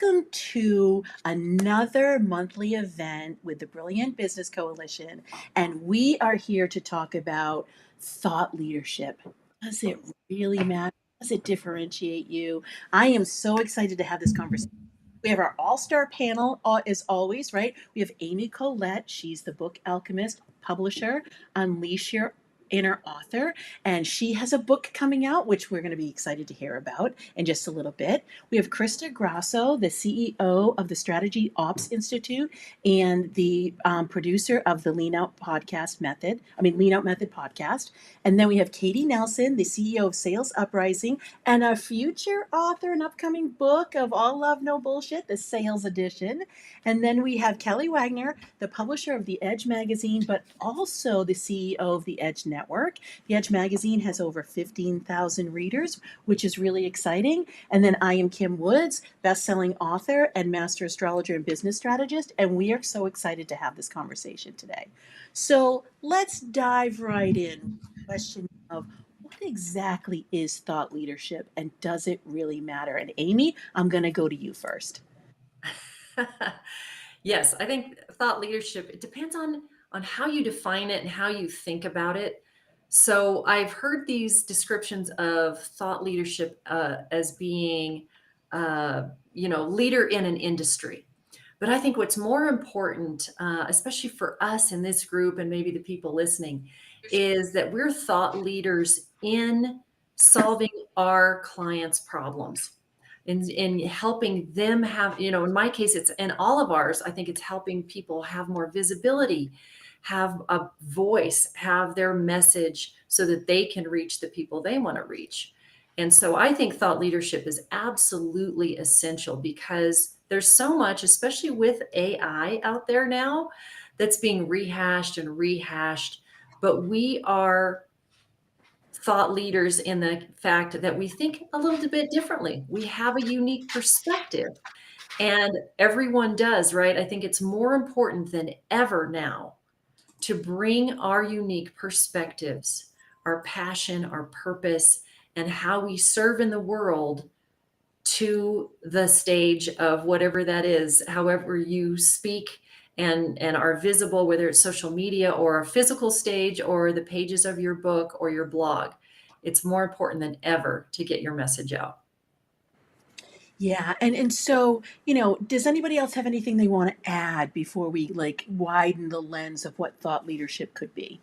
welcome to another monthly event with the Brilliant Business Coalition. And we are here to talk about thought leadership. Does it really matter? Does it differentiate you? I am so excited to have this conversation. We have our all-star panel, as always, right? We have Amy Collette. She's the book alchemist, publisher, Unleash Your Inner Author, and she has a book coming out, which we're going to be excited to hear about in just a little bit. We have Krista Grasso, the CEO of the Strategy Ops Institute and the producer of the Lean Out Method podcast. And then we have Katie Nelson, the CEO of Sales Uprising, and a future author, an upcoming book of All Love, No Bullshit, the sales edition. And then we have Kelly Wagner, the publisher of The Edge magazine, but also the CEO of The Edge Network. The Edge magazine has over 15,000 readers, which is really exciting. And then I am Kim Woods, best-selling author and master astrologer and business strategist. And we are so excited to have this conversation today. So let's dive right in. Question of what exactly is thought leadership and does it really matter? And Amy, I'm going to go to you first. Yes, I think thought leadership, it depends on how you define it and how you think about it. So I've heard these descriptions of thought leadership as being, leader in an industry. But I think what's more important, especially for us in this group and maybe the people listening, is that we're thought leaders in solving our clients' problems, in helping them have, in my case, it's in all of ours, I think it's helping people have more visibility, have a voice, have their message so that they can reach the people they want to reach. And so I think thought leadership is absolutely essential because there's so much, especially with AI out there now, that's being rehashed and rehashed. But we are thought leaders in the fact that we think a little bit differently. We have a unique perspective, and everyone does, right? I think it's more important than ever now to bring our unique perspectives, our passion, our purpose, and how we serve in the world to the stage of whatever that is, however you speak and are visible, whether it's social media or a physical stage or the pages of your book or your blog. It's more important than ever to get your message out. Yeah, and so, does anybody else have anything they want to add before we like widen the lens of what thought leadership could be?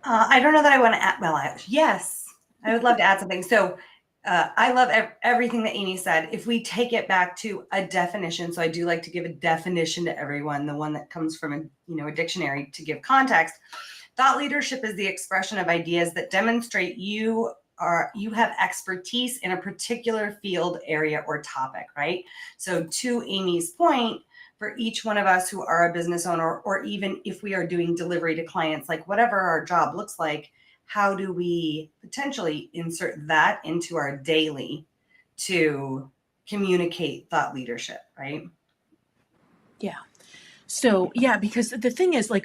I don't know that I want to add. Well, yes, I would love to add something. So I love everything that Amy said. If we take it back to a definition, so I do like to give a definition to everyone, the one that comes from a dictionary to give context. Thought leadership is the expression of ideas that demonstrate you have expertise in a particular field, area, or topic, right? So to Amy's point, for each one of us who are a business owner, or even if we are doing delivery to clients, like whatever our job looks like, how do we potentially insert that into our daily to communicate thought leadership, right? Yeah. So, yeah, because the thing is, like,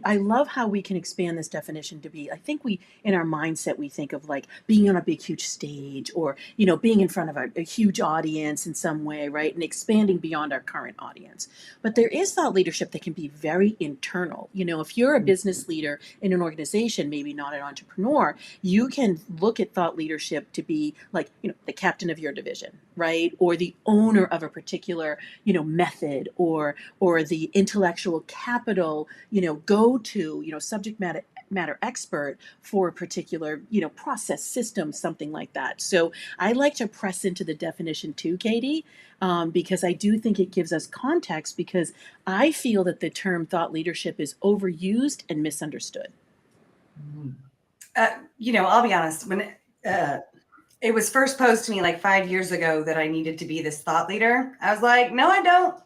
I love how we can expand this definition to be, I think in our mindset, we think of like being on a big, huge stage or, being in front of a huge audience in some way, right? And expanding beyond our current audience. But there is thought leadership that can be very internal. If you're a business leader in an organization, maybe not an entrepreneur, you can look at thought leadership to be like, the captain of your division, right? Or the owner of a particular, method or the intellectual capital, go to, subject matter expert for a particular, process system, something like that. So I like to press into the definition too, Katie, because I do think it gives us context because I feel that the term thought leadership is overused and misunderstood. I'll be honest, when it was first posed to me like 5 years ago that I needed to be this thought leader, I was like, no, I don't.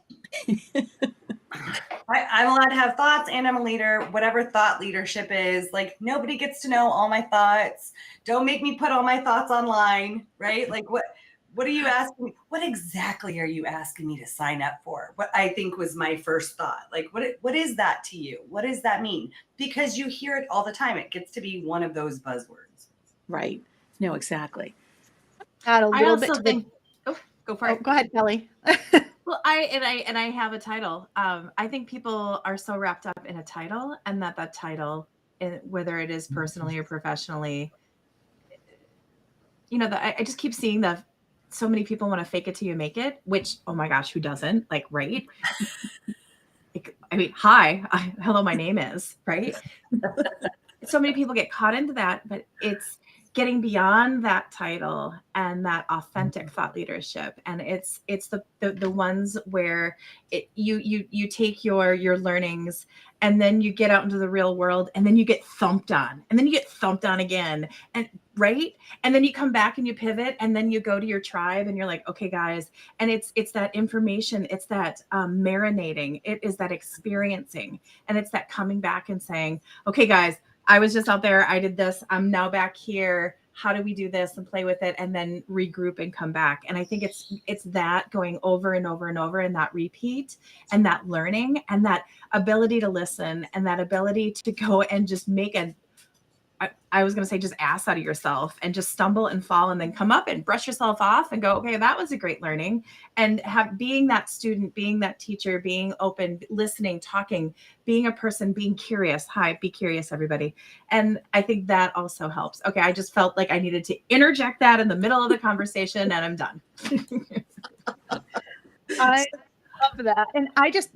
I'm allowed to have thoughts and I'm a leader, whatever thought leadership is. Like, nobody gets to know all my thoughts. Don't make me put all my thoughts online, right? Like, what are you asking me? What exactly are you asking me to sign up for? What I think was my first thought. Like, what is that to you? What does that mean? Because you hear it all the time. It gets to be one of those buzzwords. Right. No, exactly. Add a little bit to think. the. Go for Oh, it. go ahead, Kelly. Well, I have a title. I think people are so wrapped up in a title, and that title, whether it is personally or professionally, I just keep seeing so many people want to fake it till you make it, which, oh my gosh, who doesn't? Like, right? Like, I mean, hi, hello, my name is, right? So many people get caught into that, but it's getting beyond that title and that authentic thought leadership. And it's the ones where you take your learnings, and then you get out into the real world, and then you get thumped on, and then you get thumped on again, and right, and then you come back and you pivot, and then you go to your tribe and you're like, okay guys, and it's that information, it's that marinating, it is that experiencing, and it's that coming back and saying, okay guys, I was just out there, I did this, I'm now back here, how do we do this, and play with it, and then regroup and come back. And I think it's that going over and over and over, and that repeat, and that learning, and that ability to listen, and that ability to go and just make I was going to say just ass out of yourself, and just stumble and fall, and then come up and brush yourself off and go, okay, that was a great learning. And being that student, being that teacher, being open, listening, talking, being a person, being curious. Hi, be curious, everybody. And I think that also helps. Okay, I just felt like I needed to interject that in the middle of the conversation, and I'm done. I love that. And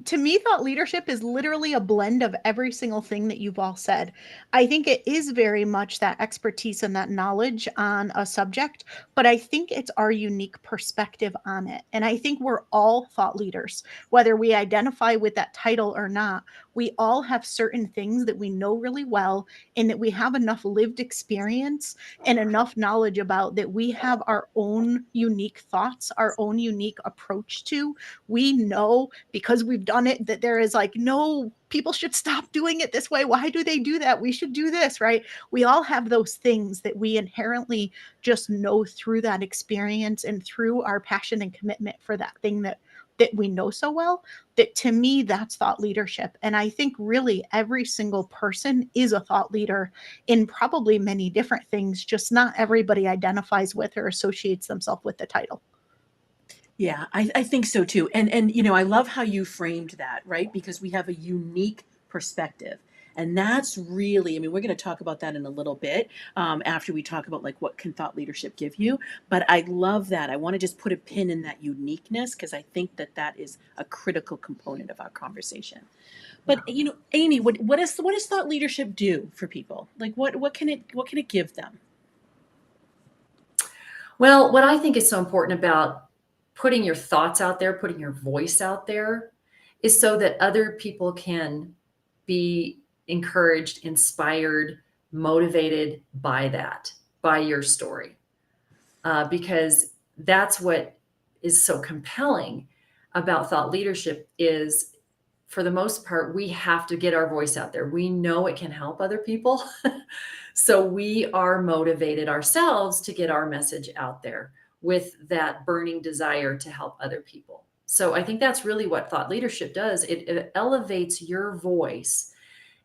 to me, thought leadership is literally a blend of every single thing that you've all said. I think it is very much that expertise and that knowledge on a subject, but I think it's our unique perspective on it. And I think we're all thought leaders, whether we identify with that title or not. We all have certain things that we know really well, and that we have enough lived experience and enough knowledge about, that we have our own unique thoughts, our own unique approach to. We know, because we've done it, that there is like, no, people should stop doing it this way. Why do they do that? We should do this, right? We all have those things that we inherently just know through that experience and through our passion and commitment for that thing that we know so well. That, to me, that's thought leadership. And I think really every single person is a thought leader in probably many different things, just not everybody identifies with or associates themselves with the title. Yeah, I think so too. And I love how you framed that, right? Because we have a unique perspective. And that's really, I mean, we're going to talk about that in a little bit, after we talk about like what can thought leadership give you. But I love that. I want to just put a pin in that uniqueness, because I think that is a critical component of our conversation. But Amy, what does thought leadership do for people? Like what can it give them? Well, what I think is so important about putting your thoughts out there, putting your voice out there, is so that other people can be encouraged, inspired, motivated by that, by your story. Because that's what is so compelling about thought leadership is, for the most part, we have to get our voice out there. We know it can help other people. So we are motivated ourselves to get our message out there with that burning desire to help other people. So I think that's really what thought leadership does. It elevates your voice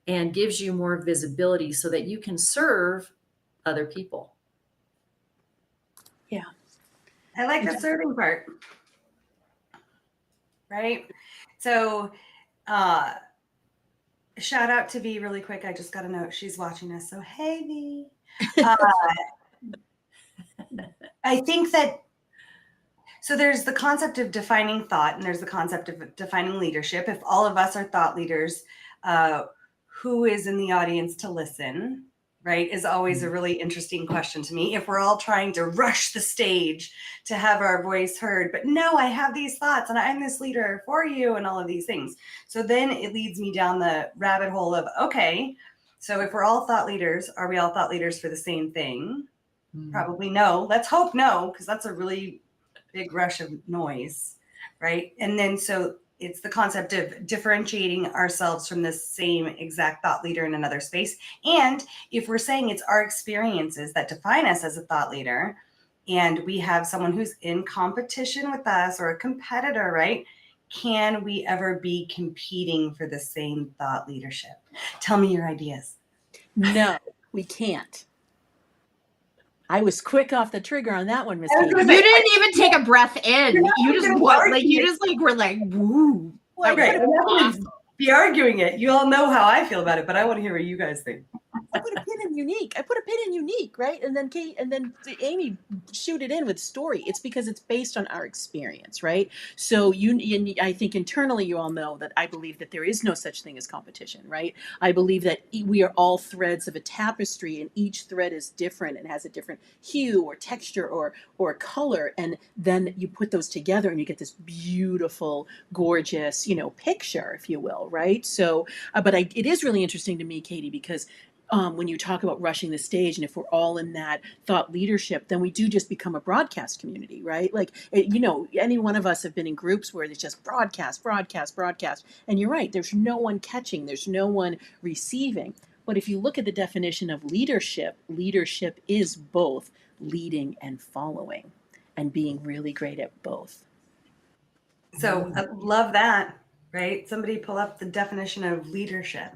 and gives you more visibility so that you can serve other people. Yeah. I like the serving part. Right? So, shout out to V really quick. I just got a note. She's watching us. So, hey, V. I think that, so there's the concept of defining thought, and there's the concept of defining leadership. If all of us are thought leaders, who is in the audience to listen, right, is always a really interesting question to me. If we're all trying to rush the stage to have our voice heard, but no, I have these thoughts and I'm this leader for you and all of these things. So then it leads me down the rabbit hole of, okay, so if we're all thought leaders, are we all thought leaders for the same thing? Probably no. Let's hope no, because that's a really big rush of noise, right? And then so it's the concept of differentiating ourselves from the same exact thought leader in another space. And if we're saying it's our experiences that define us as a thought leader, and we have someone who's in competition with us or a competitor, right? Can we ever be competing for the same thought leadership? Tell me your ideas. No, we can't. I was quick off the trigger on that one, Miss I was Katie. gonna You say, didn't even take a breath in. You're not You just gonna what, argue like you it. just like were like, woo. Well, That was Right. I'm not going awesome. to be arguing it. You all know how I feel about it, but I want to hear what you guys think. I put a pin in unique. I put a pin in unique, right? And then Amy shoot it in with story. It's because it's based on our experience, right? So I think internally you all know that I believe that there is no such thing as competition, right? I believe that we are all threads of a tapestry, and each thread is different and has a different hue or texture or color, and then you put those together and you get this beautiful, gorgeous, picture, if you will, right? So, but it is really interesting to me, Katie, because when you talk about rushing the stage, and if we're all in that thought leadership, then we do just become a broadcast community, right? Like, any one of us have been in groups where it's just broadcast, broadcast, broadcast. And you're right, there's no one catching, there's no one receiving. But if you look at the definition of leadership, leadership is both leading and following, and being really great at both. So I love that, right? Somebody pull up the definition of leadership.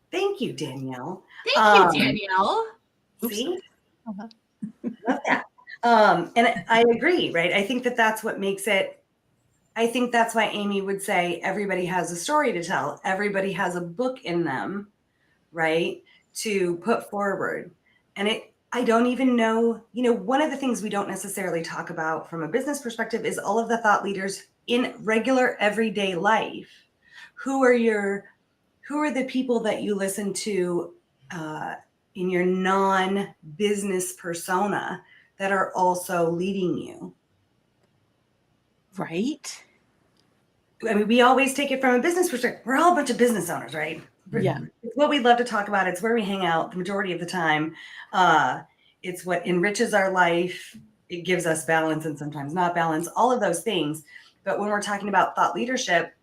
Thank you, Danielle. Thank you, Danielle. See? Uh-huh. Love that. And I agree, right? I think that that's what makes it. I think that's why Amy would say everybody has a story to tell. Everybody has a book in them, right? To put forward. And I don't even know, one of the things we don't necessarily talk about from a business perspective is all of the thought leaders in regular everyday life. Who are the people that you listen to in your non-business persona that are also leading you? Right? I mean, we always take it from a business perspective. We're all a bunch of business owners, right? Yeah. It's what we love to talk about. It's where we hang out the majority of the time. It's what enriches our life. It gives us balance and sometimes not balance, all of those things. But when we're talking about thought leadership,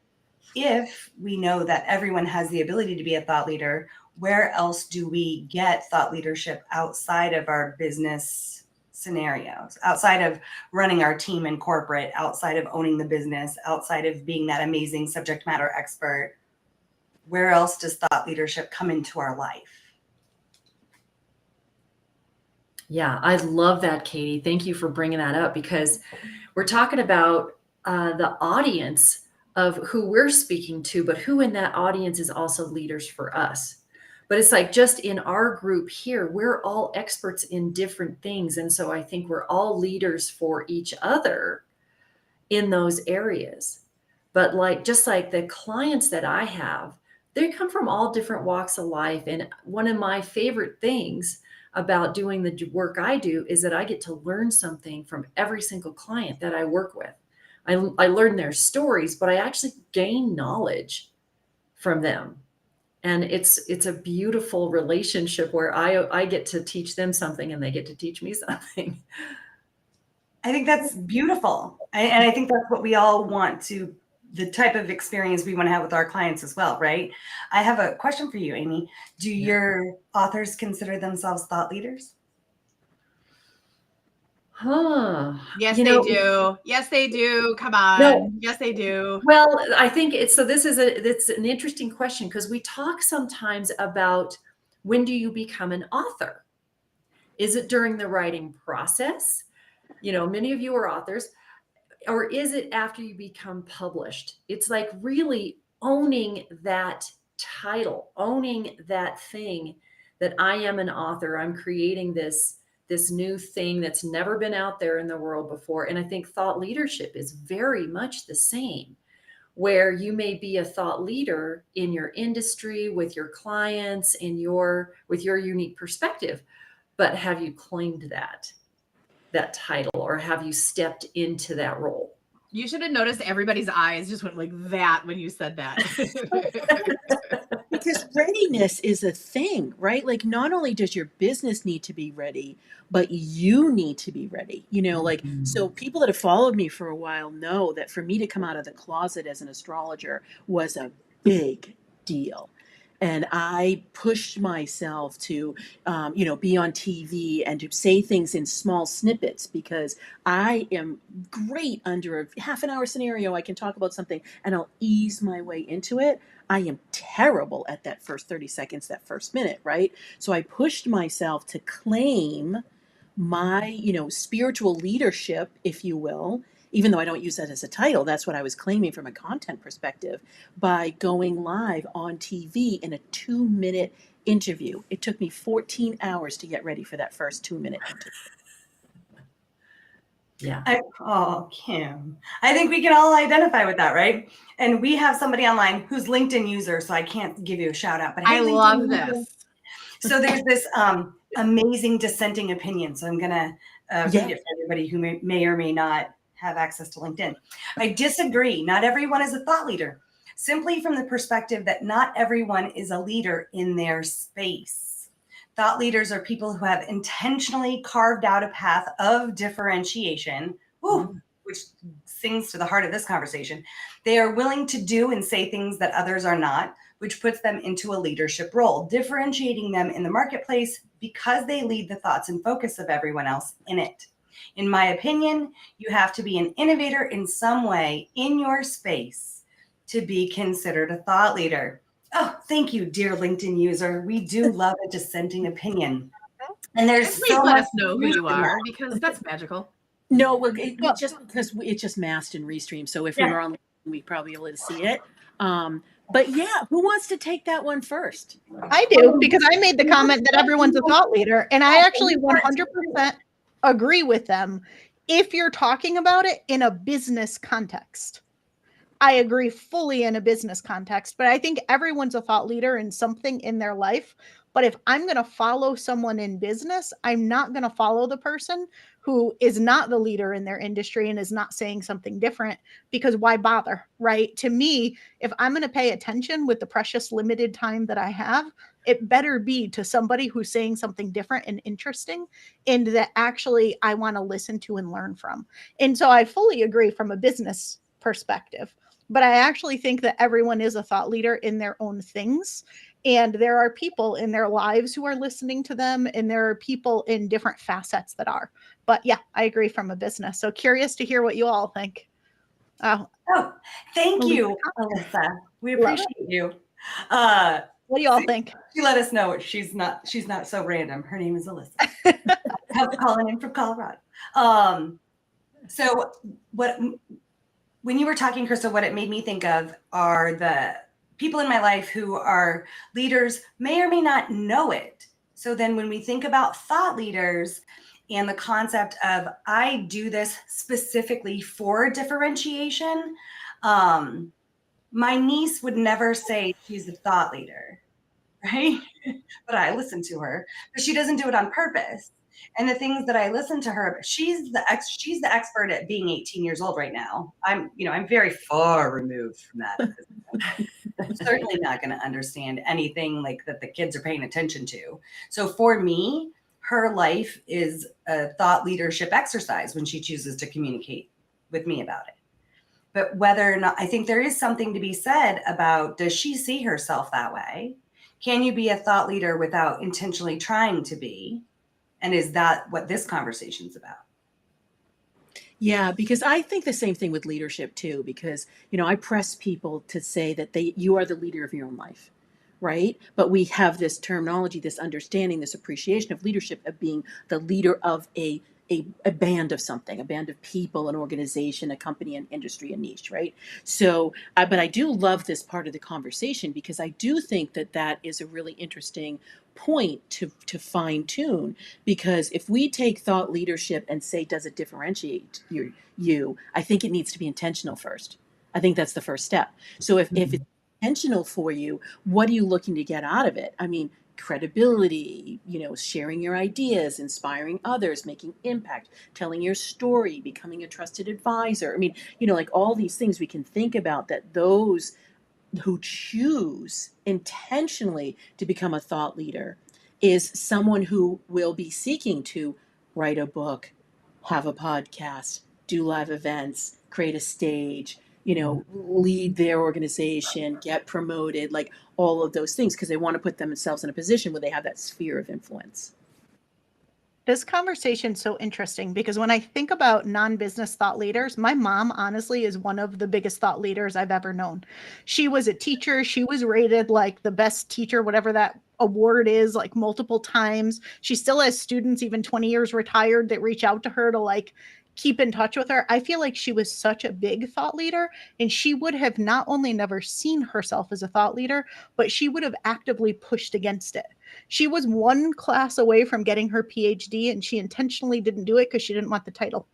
if we know that everyone has the ability to be a thought leader, where else do we get thought leadership outside of our business scenarios, outside of running our team in corporate, outside of owning the business, outside of being that amazing subject matter expert? Where else does thought leadership come into our life? Yeah, I love that, Katie. Thank you for bringing that up, because we're talking about the audience of who we're speaking to, but who in that audience is also leaders for us. But it's like, just in our group here, we're all experts in different things. And so I think we're all leaders for each other in those areas. But just like the clients that I have, they come from all different walks of life. And one of my favorite things about doing the work I do is that I get to learn something from every single client that I work with. I learn their stories, but I actually gain knowledge from them. And it's a beautiful relationship where I get to teach them something and they get to teach me something. I think that's beautiful. And I think that's what we all want to, the type of experience we want to have with our clients as well, right? I have a question for you, Amy. Do your authors consider themselves thought leaders? Huh. Yes, You they know, do. Yes, they do. Come on. No. Yes, they do. Well, I think it's an interesting question, because we talk sometimes about, when do you become an author? Is it during the writing process? Many of you are authors. Or is it after you become published? It's like really owning that title, owning that thing that I am an author. I'm creating this new thing that's never been out there in the world before. And I think thought leadership is very much the same, where you may be a thought leader in your industry, with your clients, with your unique perspective, but have you claimed that title, or have you stepped into that role? You should have noticed everybody's eyes just went like that when you said that. Because readiness is a thing, right? Like, not only does your business need to be ready, but you need to be ready. So people that have followed me for a while know that for me to come out of the closet as an astrologer was a big deal. And I pushed myself to, be on TV and to say things in small snippets because I am great under a half an hour scenario. I can talk about something and I'll ease my way into it. I am terrible at that first 30 seconds, that first minute, right? So I pushed myself to claim my, spiritual leadership, if you will, even though I don't use that as a title, that's what I was claiming from a content perspective by going live on TV in a 2-minute interview. It took me 14 hours to get ready for that first 2-minute interview. Yeah. Kim, I think we can all identify with that, right? And we have somebody online who's LinkedIn user, so I can't give you a shout out, but hey, I LinkedIn love user. this. So there's this amazing dissenting opinion. So I'm going to read it for everybody who may or may not have access to LinkedIn. I disagree. Not everyone is a thought leader, simply from the perspective that not everyone is a leader in their space. Thought leaders are people who have intentionally carved out a path of differentiation, which sings to the heart of this conversation. They are willing to do and say things that others are not, which puts them into a leadership role, differentiating them in the marketplace because they lead the thoughts and focus of everyone else in it. In my opinion, you have to be an innovator in some way in your space to be considered a thought leader. Oh, thank you, dear LinkedIn user. We do love a dissenting opinion. And there's Please so let much us know who you are because that's magical. No, well, just because it's just masked and restreamed. So if we were on, we'd probably be able to see it. But yeah, who wants to take that one first? I do, because I made the comment that everyone's a thought leader, and I actually 100% agree with them if you're talking about it in a business context. I agree fully in a business context, but I think everyone's a thought leader in something in their life. But if I'm going to follow someone in business, I'm not going to follow the person who is not the leader in their industry and is not saying something different, because why bother, right? To me, if I'm going to pay attention with the precious limited time that I have, it better be to somebody who's saying something different and interesting and that actually I want to listen to and learn from. And so I fully agree from a business perspective. But I actually think that everyone is a thought leader in their own things. And there are people in their lives who are listening to them, and there are people in different facets that are. But yeah, I agree from a business. So curious to hear what you all think. Oh, thank you, Alyssa. We appreciate you. What do you all think? She let us know she's not so random. Her name is Alyssa. I'm calling in from Colorado. So when you were talking, Krista, what it made me think of are the people in my life who are leaders, may or may not know it. So then when we think about thought leaders and the concept of I do this specifically for differentiation, my niece would never say she's a thought leader, right? But I listen to her, but she doesn't do it on purpose. And the things that I listen to her, she's the expert at being 18 years old right now. I'm very far removed from that. I'm certainly not going to understand anything like that the kids are paying attention to. So for me, her life is a thought leadership exercise when she chooses to communicate with me about it. But whether or not, I think there is something to be said about, does she see herself that way? Can you be a thought leader without intentionally trying to be? And is that what this conversation's about? Yeah, because I think the same thing with leadership too, because, I press people to say that you are the leader of your own life, right? But we have this terminology, this understanding, this appreciation of leadership of being the leader of a band of something, a band of people, an organization, a company, an industry, a niche, right? So, but I do love this part of the conversation because I do think that is a really interesting point to fine tune, because if we take thought leadership and say, does it differentiate you? I think it needs to be intentional first. I think that's the first step. So if it's intentional for you, what are you looking to get out of it? I mean, credibility, sharing your ideas, inspiring others, making impact, telling your story, becoming a trusted advisor. I mean, like all these things we can think about, that those who choose intentionally to become a thought leader is someone who will be seeking to write a book, have a podcast, do live events, create a stage, lead their organization, get promoted, like all of those things, because they want to put themselves in a position where they have that sphere of influence. This conversation's so interesting because when I think about non-business thought leaders, my mom honestly is one of the biggest thought leaders I've ever known. She was a teacher. She was rated like the best teacher, whatever that award is, like multiple times. She still has students, even 20 years retired, that reach out to her to like keep in touch with her. I feel like she was such a big thought leader, and she would have not only never seen herself as a thought leader, but she would have actively pushed against it. She was one class away from getting her PhD, and she intentionally didn't do it because she didn't want the title.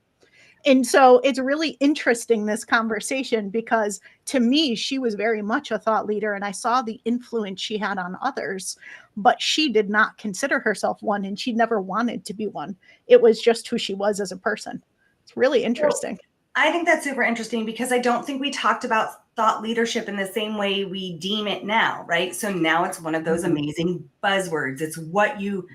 And so it's really interesting, this conversation, because to me, she was very much a thought leader, and I saw the influence she had on others, but she did not consider herself one, and she never wanted to be one. It was just who she was as a person. It's really interesting. I think that's super interesting because I don't think we talked about thought leadership in the same way we deem it now, right? So now it's one of those amazing buzzwords. It's what you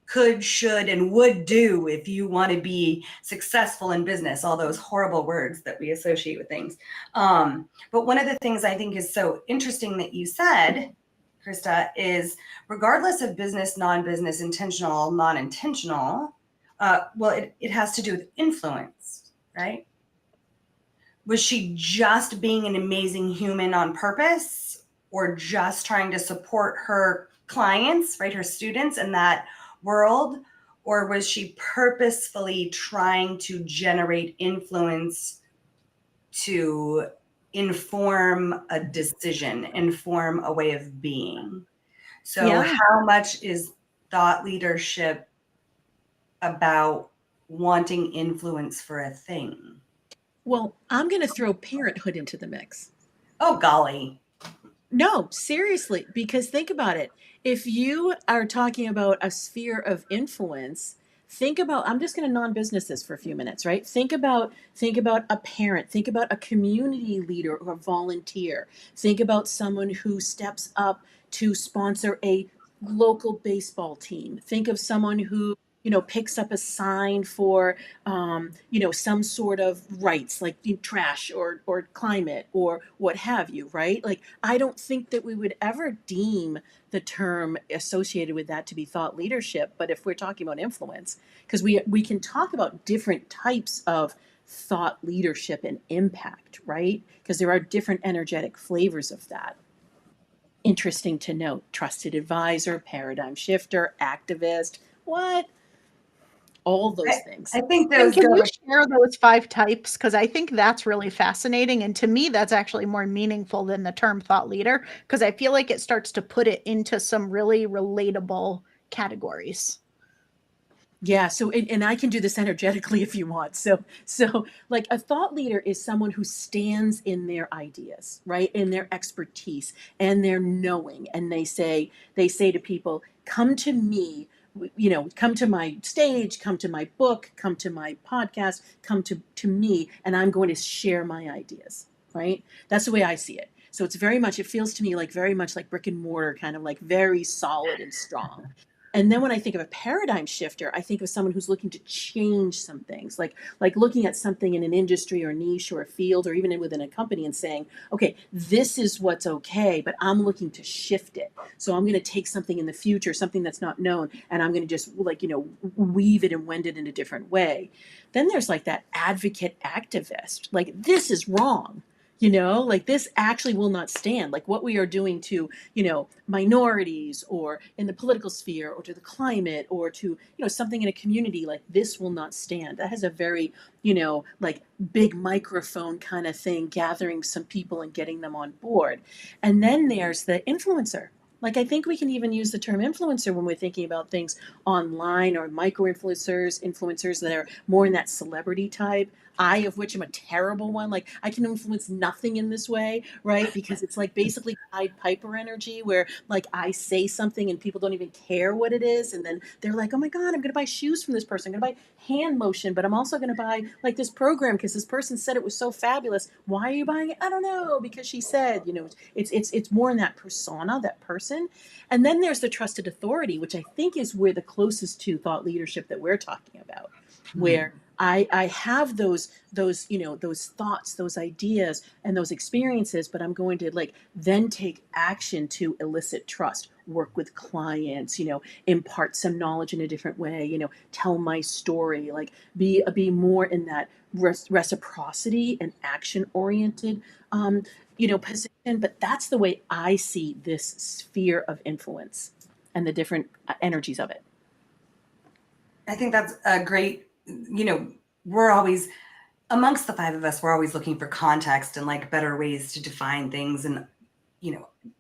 could, should, and would do if you want to be successful in business, all those horrible words that we associate with things. But one of the things I think is so interesting that you said, Krista, is regardless of business, non-business, intentional, non-intentional, it has to do with influence, right? Was she just being an amazing human on purpose, or just trying to support her clients, right, her students in that world? Or was she purposefully trying to generate influence to inform a decision, inform a way of being? So Yeah. how much is thought leadership about wanting influence for a thing? Well, I'm going to throw parenthood into the mix. Oh, golly. No, seriously, because think about it. If you are talking about a sphere of influence, think about, I'm just going to non-business this for a few minutes, right? Think about a parent, think about a community leader or a volunteer. Think about someone who steps up to sponsor a local baseball team. Think of someone who picks up a sign for some sort of rights, like trash or climate or what have you, right? Like, I don't think that we would ever deem the term associated with that to be thought leadership. But if we're talking about influence, because we can talk about different types of thought leadership and impact, right? Because there are different energetic flavors of that. Interesting to note: trusted advisor, paradigm shifter, activist, what? All those things. I think And those can go you share those 5 types? Because I think that's really fascinating. And to me, that's actually more meaningful than the term thought leader, because I feel like it starts to put it into some really relatable categories. Yeah, so and I can do this energetically if you want. So like a thought leader is someone who stands in their ideas, right? In their expertise and their knowing, and they say to people, "Come to me, come to my stage, come to my book, come to my podcast, come to me, and I'm going to share my ideas." Right? That's the way I see it. So it's very much, it feels to me like very much like brick and mortar, kind of like very solid and strong. And then when I think of a paradigm shifter, I think of someone who's looking to change some things, like looking at something in an industry or niche or a field or even within a company and saying, okay, this is what's okay, but I'm looking to shift it. So I'm going to take something in the future, something that's not known, and I'm going to just weave it and wend it in a different way. Then there's like that advocate activist, like this is wrong. Like this actually will not stand. Like what we are doing to, minorities or in the political sphere or to the climate or to, something in a community, like this will not stand. That has a very, like big microphone kind of thing, gathering some people and getting them on board. And then there's the influencer. Like, I think we can even use the term influencer when we're thinking about things online, or micro influencers that are more in that celebrity type. I, of which am a terrible one. Like, I can influence nothing in this way, right? Because it's like basically Pied Piper energy, where like I say something and people don't even care what it is. And then they're like, oh my God, I'm going to buy shoes from this person. I'm going to buy hand lotion, but I'm also going to buy like this program because this person said it was so fabulous. Why are you buying it? I don't know, because she said, it's more in that persona, that person. And then there's the trusted authority, which I think is where the closest to thought leadership that we're talking about, where I have those those thoughts, those ideas, and those experiences, but I'm going to like then take action to elicit trust, work with clients, impart some knowledge in a different way, tell my story, like be more in that reciprocity and action oriented position. But that's the way I see this sphere of influence and the different energies of it. I think that's a great, we're always, amongst the five of us, we're always looking for context and like better ways to define things. And,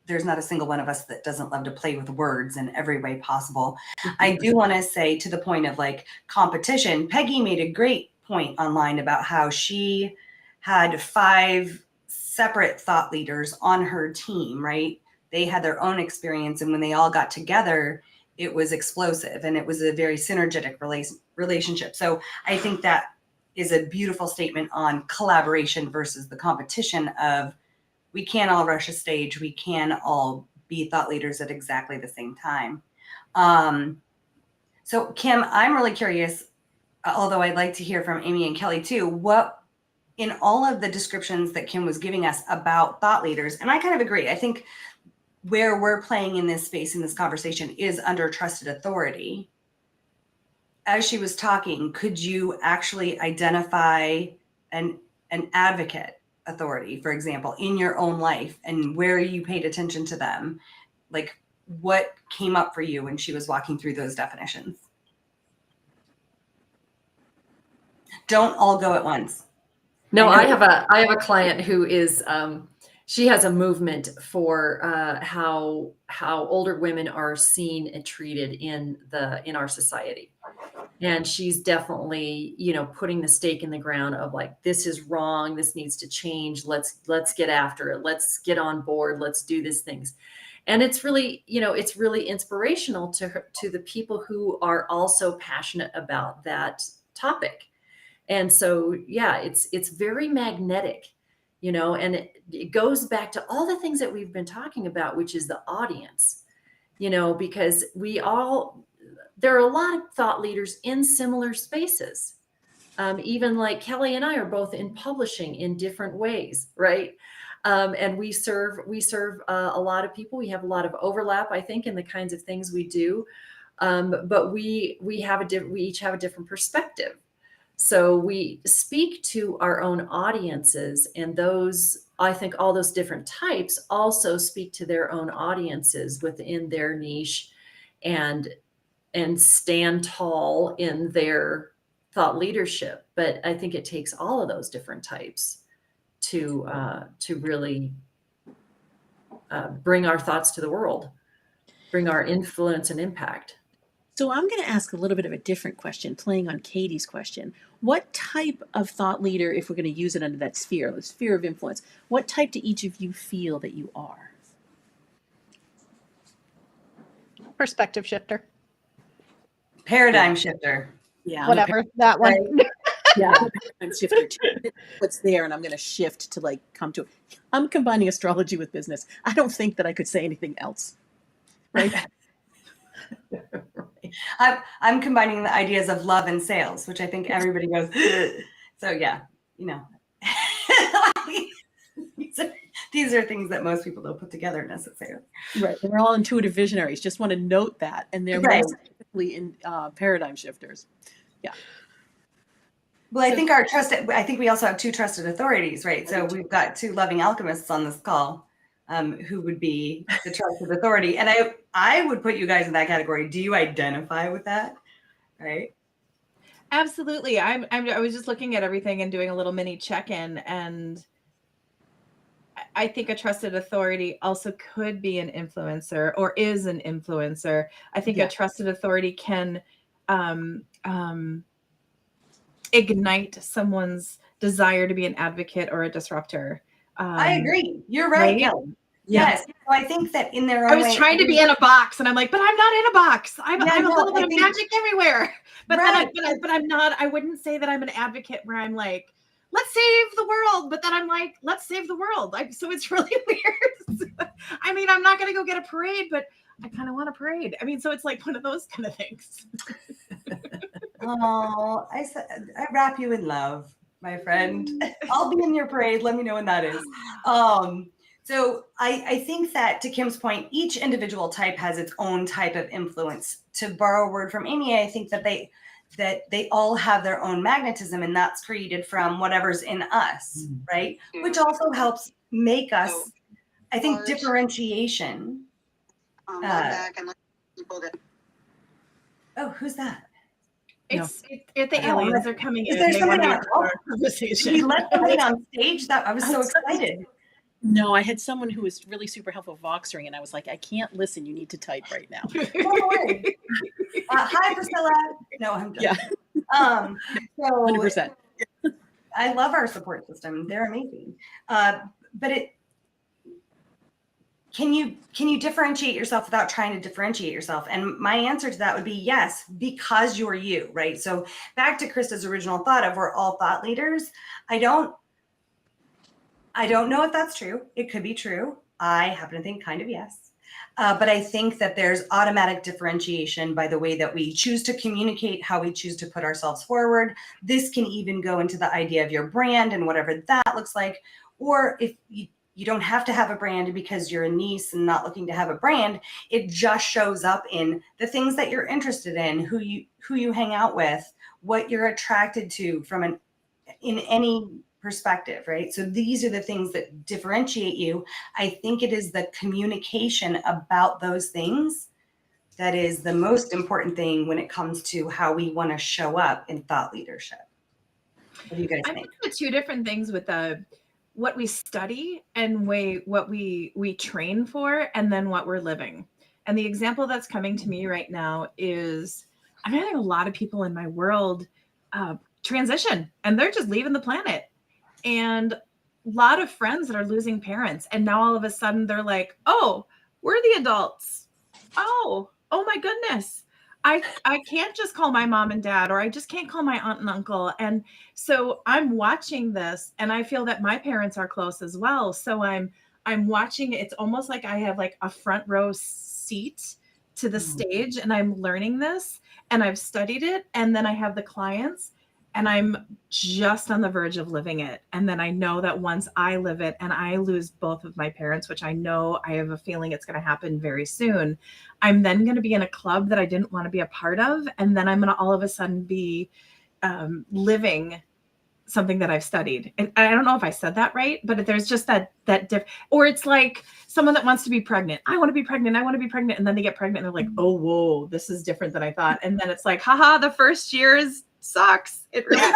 there's not a single one of us that doesn't love to play with words in every way possible. I do want to say, to the point of like competition, Peggy made a great point online about how she had 5 separate thought leaders on her team, right? They had their own experience. And when they all got together, it was explosive and it was a very synergetic relationship. So I think that is a beautiful statement on collaboration versus the competition of, we can't all rush a stage. We can all be thought leaders at exactly the same time. So Kim, I'm really curious, although I'd like to hear from Amy and Kelly too, what in all of the descriptions that Kim was giving us about thought leaders, and I kind of agree, I think where we're playing in this space, in this conversation, is under trusted authority. As she was talking, could you actually identify an advocate authority, for example, in your own life and where you paid attention to them? Like what came up for you when she was walking through those definitions? Don't all go at once. No, I have a client who is she has a movement for how older women are seen and treated in our society. And she's definitely, putting the stake in the ground of like, this is wrong. This needs to change. Let's get after it. Let's get on board. Let's do these things. And it's really, it's really inspirational to her, to the people who are also passionate about that topic. And so, yeah, it's very magnetic, and it goes back to all the things that we've been talking about, which is the audience, because there are a lot of thought leaders in similar spaces. Even like Kelly and I are both in publishing in different ways, right? And we serve a lot of people. We have a lot of overlap, I think, in the kinds of things we do. But we each have a different perspective. So we speak to our own audiences, and those, I think all those different types also speak to their own audiences within their niche and stand tall in their thought leadership. But I think it takes all of those different types to really bring our thoughts to the world, bring our influence and impact. So I'm going to ask a little bit of a different question, playing on Katie's question. What type of thought leader, if we're going to use it under that sphere, the sphere of influence, what type do each of you feel that you are? Perspective shifter. Paradigm shifter. Yeah, Whatever, that one. yeah, paradigm shifter too. What's there, and I'm going to shift to like come to. I'm combining astrology with business. I don't think that I could say anything else. Right. I'm combining the ideas of love and sales, which I think everybody goes. So yeah, these are things that most people don't put together necessarily. Right, and we're all intuitive visionaries. Just want to note that, and they're Right. most typically in paradigm shifters. Yeah. Well, I think we also have 2 trusted authorities, right? So we've got 2 loving alchemists on this call, who would be the trusted authority. And I would put you guys in that category. Do you identify with that? Right? Absolutely. I was just looking at everything and doing a little mini check-in, and I think a trusted authority also could be an influencer or is an influencer. I think a trusted authority can ignite someone's desire to be an advocate or a disruptor. I agree. You're right, Kelly. Yes. So I think that in their own I was trying to be in a box, and I'm like, but I'm not in a box. I'm a little bit of magic everywhere. But but I'm not. I wouldn't say that I'm an advocate where I'm like, let's save the world. But then I'm like, let's save the world. So it's really weird. I mean, I'm not going to go get a parade, but I kind of want a parade. I mean, so it's like one of those kind of things. Oh, I wrap you in love, my friend. I'll be in your parade. Let me know when that is. So I think that, to Kim's point, each individual type has its own type of influence. To borrow a word from Amy, I think that they all have their own magnetism, and that's created from whatever's in us, right? Which also helps make us, I think, differentiation. Oh, who's that? If the aliens are coming Is in, there they want to somebody be part of our Did conversation. we let somebody on stage? That I was so excited. No, I had someone who was really super helpful voxering, and I was like, I can't listen. You need to type right now. Don't worry. Hi, Priscilla. No, I'm joking. Yeah. So 100%. I love our support system. They're amazing. But can you differentiate yourself without trying to differentiate yourself? And my answer to that would be yes, because you're you, right? So back to Krista's original thought of we're all thought leaders. I don't know if that's true. It could be true. I happen to think kind of yes. But I think that there's automatic differentiation by the way that we choose to communicate, how we choose to put ourselves forward. This can even go into the idea of your brand and whatever that looks like. Or if you don't have to have a brand because you're a niece and not looking to have a brand, it just shows up in the things that you're interested in, who you hang out with, what you're attracted to in any perspective, right? So these are the things that differentiate you. I think it is the communication about those things that is the most important thing when it comes to how we want to show up in thought leadership. What do you guys I think? think the two different things with what we study and what we train for, and then what we're living. And the example that's coming to me right now is I'm having a lot of people in my world transition, and they're just leaving the planet. And a lot of friends that are losing parents, and now all of a sudden they're like, oh, we're the adults. Oh my goodness. I can't just call my mom and dad, or I just can't call my aunt and uncle. And so I'm watching this, and I feel that my parents are close as well. So I'm watching. It's almost like I have like a front row seat to the stage, and I'm learning this, and I've studied it, and then I have the clients, and I'm just on the verge of living it. And then I know that once I live it and I lose both of my parents, which I know I have a feeling it's going to happen very soon, I'm then going to be in a club that I didn't want to be a part of. And then I'm going to all of a sudden be living something that I've studied. And I don't know if I said that right, but there's just that or it's like someone that wants to be pregnant. I want to be pregnant. I want to be pregnant. And then they get pregnant and they're like, oh, whoa, this is different than I thought. And then it's like, haha, the first year sucks. It really does.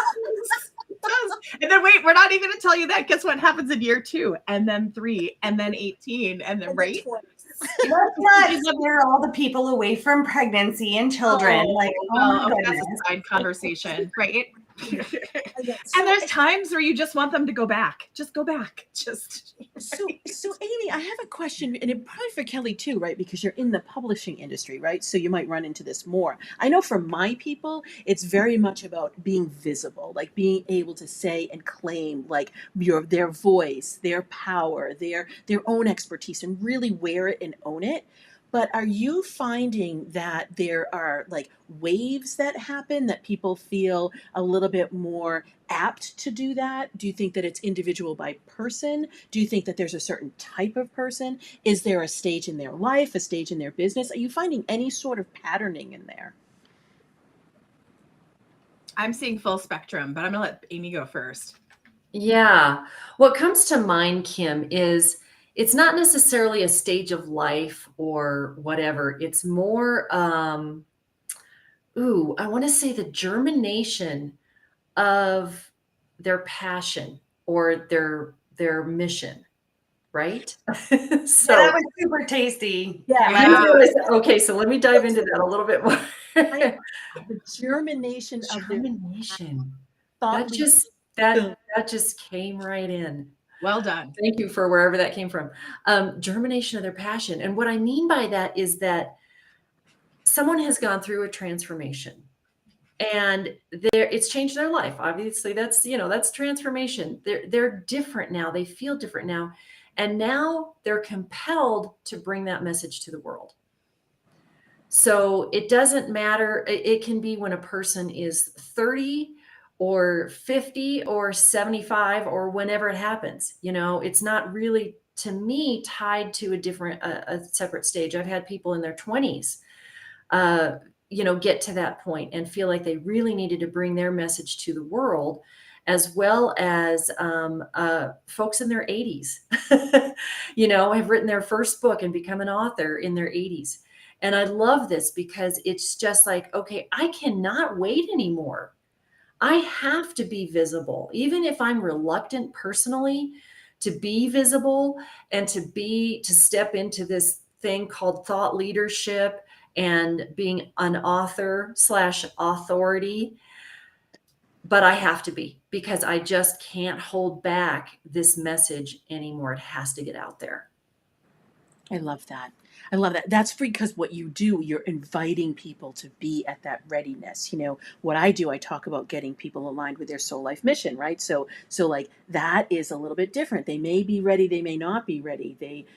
And then wait, we're not even going to tell you that. Guess what happens in year 2, and then 3, and then 18, and then right. Let's not scare all the people away from pregnancy and children. Oh my goodness. That's a side conversation, right? And there's times where you just want them to go back. Just go back. So Amy, I have a question, and it probably for Kelly too, right? Because you're in the publishing industry, right? So you might run into this more. I know for my people, it's very much about being visible, like being able to say and claim like their voice, their power, their own expertise, and really wear it and own it. But are you finding that there are like waves that happen that people feel a little bit more apt to do that? Do you think that it's individual by person? Do you think that there's a certain type of person? Is there a stage in their life, a stage in their business? Are you finding any sort of patterning in there? I'm seeing full spectrum, but I'm going to let Amy go first. Yeah. What comes to mind, Kim, is it's not necessarily a stage of life or whatever. It's more, I want to say the germination of their passion or their mission, right? So that was super tasty. Yeah. Okay, so let me dive into that a little bit more. The germination of their that just came right in. Well done. Thank you for wherever that came from. Germination of their passion. And what I mean by that is that someone has gone through a transformation and it's changed their life. Obviously, that's transformation. They're different now. They feel different now. And now they're compelled to bring that message to the world. So it doesn't matter. It can be when a person is 30 or 50 or 75 or whenever it happens. It's not really, to me, tied to a separate stage. I've had people in their 20s, uh, get to that point and feel like they really needed to bring their message to the world, as well as folks in their 80s, have written their first book and become an author in their 80s. And I love this because it's just like, okay, I cannot wait anymore. I have to be visible, even if I'm reluctant personally to be visible and to step into this thing called thought leadership and being an author slash authority. But I have to be, because I just can't hold back this message anymore. It has to get out there. I love that. I love that. That's because what you do, you're inviting people to be at that readiness. What I do, I talk about getting people aligned with their soul life mission, right? So like that is a little bit different. They may be ready, they may not be ready.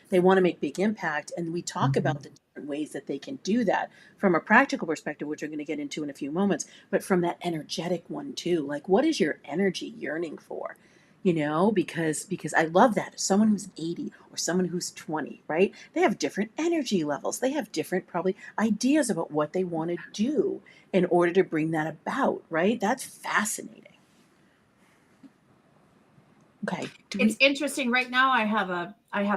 They want to make big impact, and we talk about the different ways that they can do that from a practical perspective, which we're going to get into in a few moments, but from that energetic one too. Like, what is your energy yearning for? Because I love that. Someone who's 80 or someone who's 20, right? They have different energy levels. They have different probably ideas about what they want to do in order to bring that about, right? That's fascinating. Okay. It's interesting. Right now, I have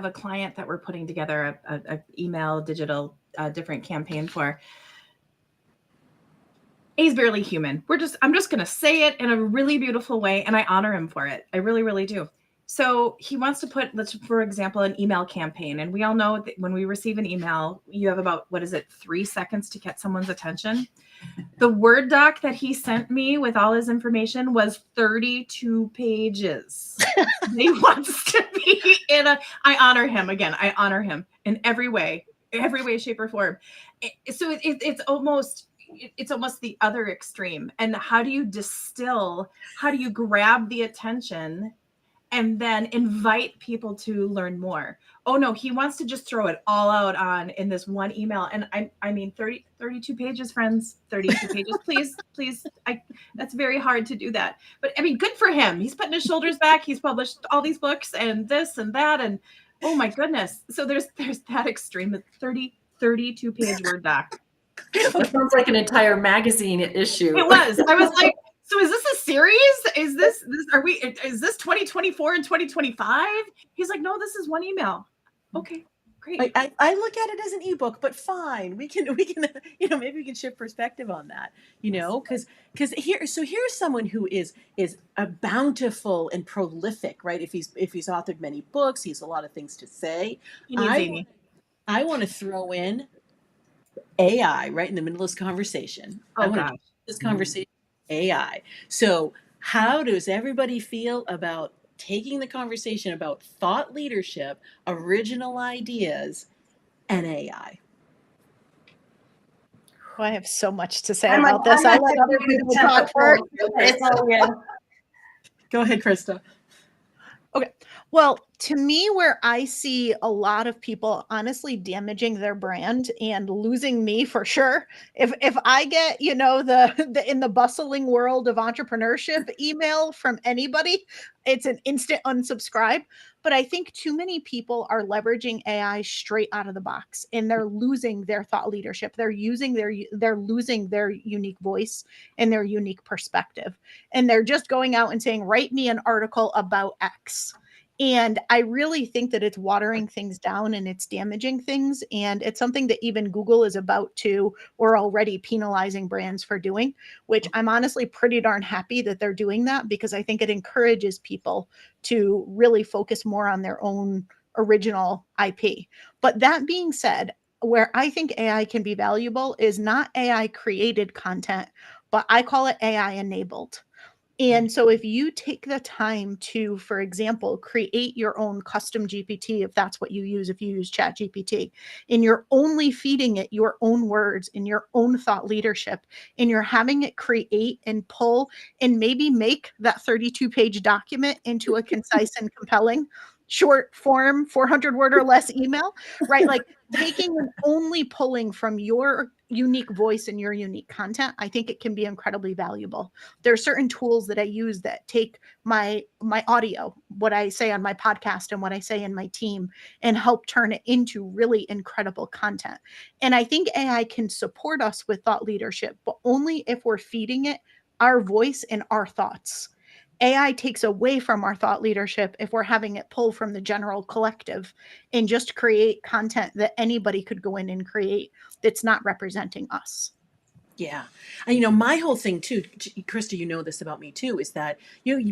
a client that we're putting together a email, digital, different campaign for. He's barely human. I'm just going to say it in a really beautiful way, and I honor him for it. I really, really do. So he wants to put, for example, an email campaign. And we all know that when we receive an email, you have about, 3 seconds to get someone's attention. The Word doc that he sent me with all his information was 32 pages. He wants to be I honor him. Again, I honor him in every way, shape, or form. So it's almost the other extreme. And how do you grab the attention and then invite people to learn more? Oh no, he wants to just throw it all out in this one email. And I mean, 32 pages, friends, 32 pages, please. That's very hard to do that. But I mean, good for him. He's putting his shoulders back. He's published all these books and this and that. And oh my goodness. So there's that extreme, 32 page Word doc. It sounds like an entire magazine issue. It was. I was like, so is this a series? Is this 2024 and 2025? He's like, no, this is one email. Okay, great. I look at it as an ebook, but fine. We can maybe we can shift perspective on that, because here's someone who is a bountiful and prolific, right? If he's authored many books, he has a lot of things to say. I want to throw in AI right in the middle of this conversation. Oh gosh. This conversation, AI. So how does everybody feel about taking the conversation about thought leadership, original ideas, and AI? Oh, I have so much to say about this. I let other people talk first. It's all good. Go ahead, Krista. Okay. Well, to me, where I see a lot of people honestly damaging their brand and losing me for sure, if I get, the in the bustling world of entrepreneurship email from anybody, it's an instant unsubscribe. But I think too many people are leveraging AI straight out of the box, and they're losing their thought leadership. They're losing their unique voice and their unique perspective. And they're just going out and saying, write me an article about X. And I really think that it's watering things down and it's damaging things. And it's something that even Google is about to, or already penalizing brands for doing, which I'm honestly pretty darn happy that they're doing that, because I think it encourages people to really focus more on their own original IP. But that being said, where I think AI can be valuable is not AI created content, but I call it AI enabled. And so if you take the time to, for example, create your own custom GPT, if that's what you use, if you use Chat GPT, and you're only feeding it your own words and your own thought leadership, and you're having it create and pull and maybe make that 32-page document into a concise and compelling short form, 400 word or less email, right? Like taking and only pulling from your unique voice and your unique content, I think it can be incredibly valuable. There are certain tools that I use that take my audio, what I say on my podcast and what I say in my team, and help turn it into really incredible content. And I think AI can support us with thought leadership, but only if we're feeding it our voice and our thoughts. AI takes away from our thought leadership if we're having it pull from the general collective and just create content that anybody could go in and create that's not representing us. Yeah. And, my whole thing too, Krista, you know this about me too, is that,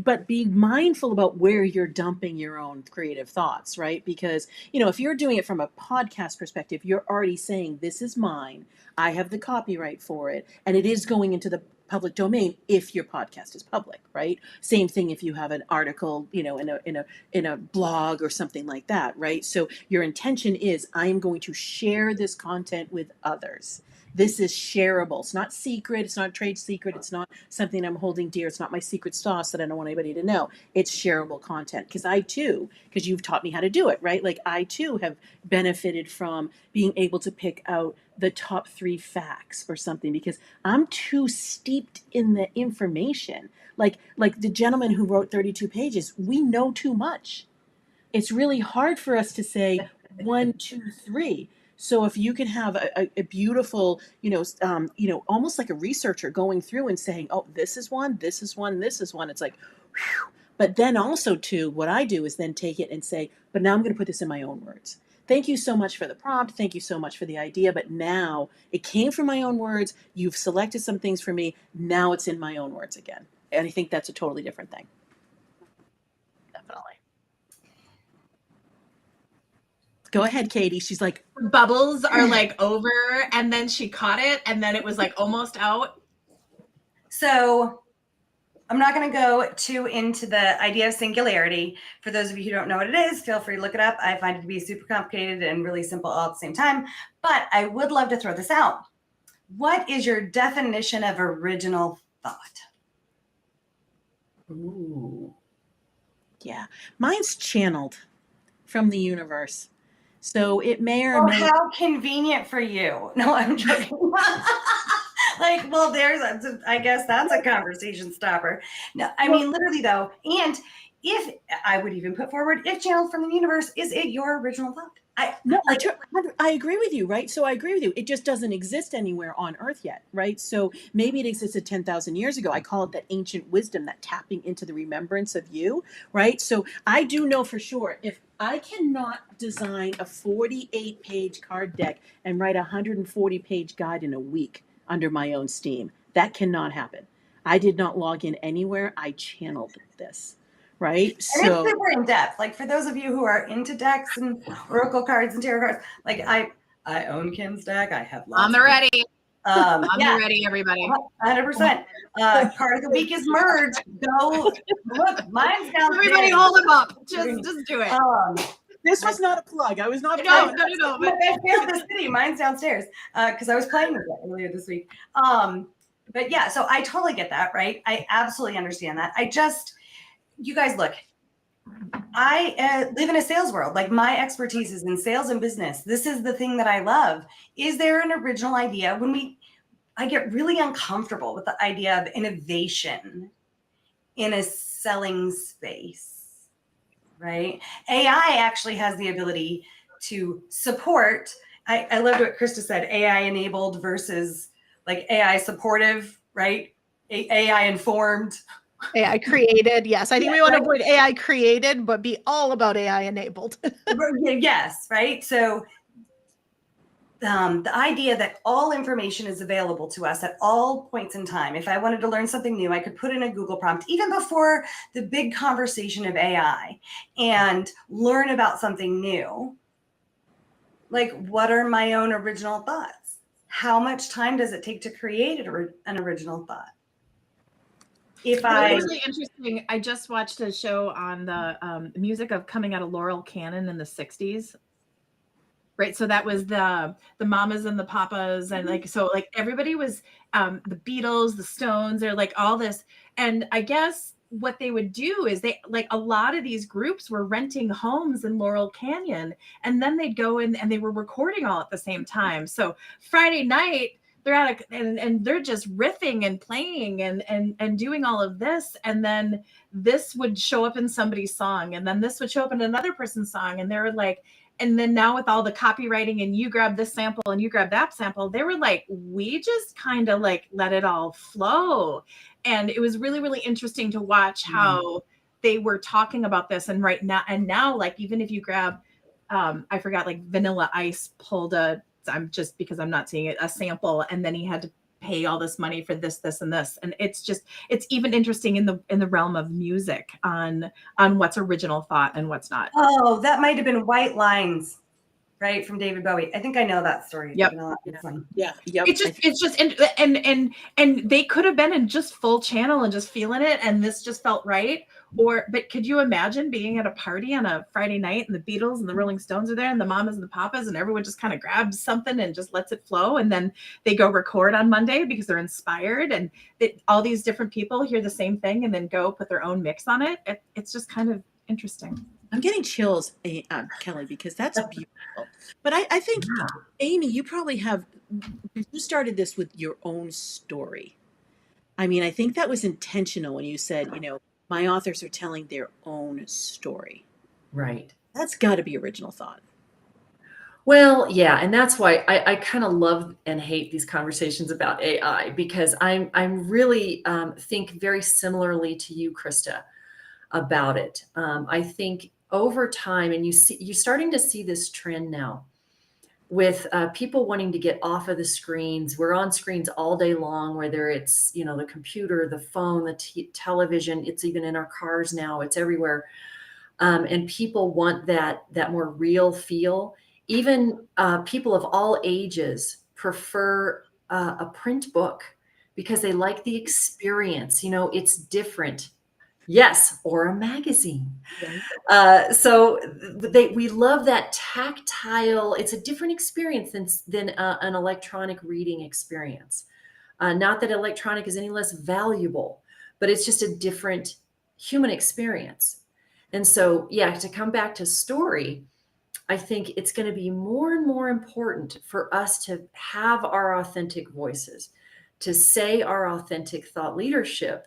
but being mindful about where you're dumping your own creative thoughts, right? Because, if you're doing it from a podcast perspective, you're already saying, this is mine. I have the copyright for it. And it is going into the public domain if your podcast is public, right? Same thing if you have an article, in a blog or something like that, right? So your intention is, I am going to share this content with others. This is shareable. It's not secret. It's not trade secret. It's not something I'm holding dear. It's not my secret sauce that I don't want anybody to know. It's shareable content. Because you've taught me how to do it, right? Like I too have benefited from being able to pick out the top 3 facts or something because I'm too steeped in the information. Like the gentleman who wrote 32 pages, we know too much. It's really hard for us to say 1, 2, 3. So if you can have a beautiful, almost like a researcher going through and saying, oh, this is one, this is one, this is one. It's like, whew. But then also too, what I do is then take it and say, but now I'm going to put this in my own words. Thank you so much for the prompt. Thank you so much for the idea. But now it came from my own words. You've selected some things for me. Now it's in my own words again. And I think that's a totally different thing. Definitely. Go ahead, Katie. She's like, Bubbles are like over, and then she caught it, and then it was like almost out. So I'm not going to go too into the idea of singularity. For those of you who don't know what it is, feel free to look it up. I find it to be super complicated and really simple all at the same time. But I would love to throw this out. What is your definition of original thought? ooh, yeah, mine's channeled from the universe. So it may or Oh, may. how convenient for you. No, I'm joking. I guess that's a conversation stopper. No, I mean, literally though. And if I would even put forward, if channeled from the universe, is it your original thought? I agree with you, right? So I agree with you. It just doesn't exist anywhere on Earth yet, right? So maybe it existed 10,000 years ago. I call it that ancient wisdom, that tapping into the remembrance of you, right? So I do know for sure if I cannot design a 48-page card deck and write a 140-page guide in a week under my own steam, that cannot happen. I did not log in anywhere. I channeled this. Right. And it's super in depth. Like for those of you who are into decks and oracle cards and tarot cards, like I own Kim's deck. I have lots. On the ready. On yeah, the ready, everybody. 100%. Card of the week is merge. Go look, mine's downstairs. Everybody hold them up. Just do it. This was not a plug. I was not. No. But I failed the city. Mine's downstairs because I was playing with it earlier this week. But yeah, so I totally get that, right? I absolutely understand that. You guys, look, I live in a sales world. Like my expertise is in sales and business. This is the thing that I love. Is there an original idea? I get really uncomfortable with the idea of innovation in a selling space, right? AI actually has the ability to support. I loved what Krista said, AI enabled versus like AI supportive, right? AI informed. AI created, yes. I think we want to avoid AI created, but be all about AI enabled. Yes, right? So the idea that all information is available to us at all points in time. If I wanted to learn something new, I could put in a Google prompt, even before the big conversation of AI, and learn about something new. Like, what are my own original thoughts? How much time does it take to create an original thought? It was really interesting. I just watched a show on the music of coming out of Laurel Canyon in the 60s. Right. So that was the mamas and the papas. And like everybody was the Beatles, the Stones, they're like all this. And I guess what they would do is a lot of these groups were renting homes in Laurel Canyon, and then they'd go in and they were recording all at the same time. So Friday night, and they're just riffing and playing and doing all of this, and then this would show up in somebody's song, and then this would show up in another person's song, and they were like, and then now with all the copywriting and you grab this sample and you grab that sample, they were like, we just kind of like let it all flow. And it was really, really interesting to watch how they were talking about this. And now, like, even if you grab, I forgot, like Vanilla Ice pulled I'm just, because I'm not seeing it, a sample, and then he had to pay all this money for this, and this. And it's even interesting in the realm of music on what's original thought and what's not. Oh, that might have been White Lines, right, from David Bowie. I think I know that story. Yep. Yeah. Yep. It's just and they could have been in just full channel and just feeling it, and this just felt right. But could you imagine being at a party on a Friday night and the Beatles and the Rolling Stones are there and the Mamas and the Papas, and everyone just kind of grabs something and just lets it flow, and then they go record on Monday because they're inspired, and all these different people hear the same thing and then go put their own mix on it. It's just kind of interesting. I'm getting chills, Kelly, because that's beautiful. But I think, Amy, you probably have, you started this with your own story. I mean, I think that was intentional when you said, my authors are telling their own story. Right. That's got to be original thought. Well, yeah, and that's why I kind of love and hate these conversations about AI, because I'm really think very similarly to you, Krista, about it. I think over time, and you're starting to see this trend now with people wanting to get off of the screens. We're on screens all day long, whether it's, the computer, the phone, the television, it's even in our cars now, it's everywhere. And people want that more real feel. Even people of all ages prefer a print book because they like the experience. It's different. Yes, or a magazine. So we love that tactile. It's a different experience than an electronic reading experience. Not that electronic is any less valuable, but it's just a different human experience. And so, yeah, to come back to story, I think it's going to be more and more important for us to have our authentic voices, to say our authentic thought leadership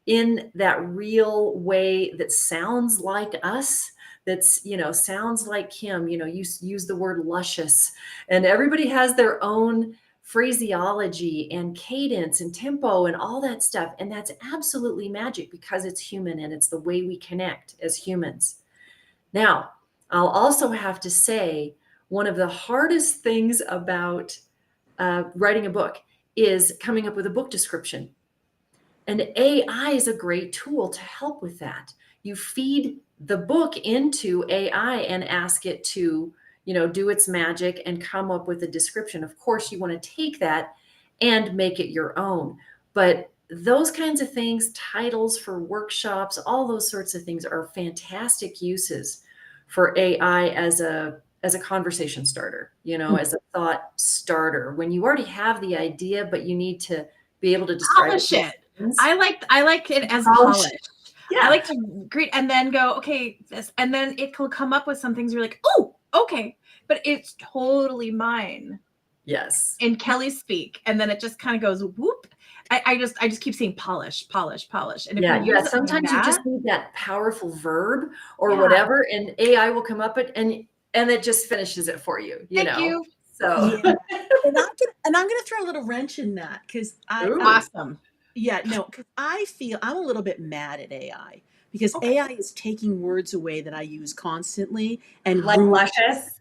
in that real way that sounds like us, that's, sounds like Kim. You use the word luscious, and everybody has their own phraseology and cadence and tempo and all that stuff. And that's absolutely magic because it's human and it's the way we connect as humans. Now, I'll also have to say, one of the hardest things about writing a book is coming up with a book description. And AI is a great tool to help with that. You feed the book into AI and ask it to, do its magic and come up with a description. Of course, you want to take that and make it your own. But those kinds of things, titles for workshops, all those sorts of things are fantastic uses for AI as a conversation starter, as a thought starter. When you already have the idea, but you need to be able to describe Polish it. I like it as polished. Yeah. I like to greet and then go, okay, this, and then it will come up with some things you're like, oh, okay, but it's totally mine. Yes. In Kelly speak, and then it just kind of goes whoop. I just keep saying polish. And if sometimes you just need that powerful verb or whatever, and AI will come up and it just finishes it for you. Thank you. So, and I'm gonna throw a little wrench in that because awesome. Yeah, no, because I feel I'm a little bit mad at AI because AI is taking words away that I use constantly and like luscious,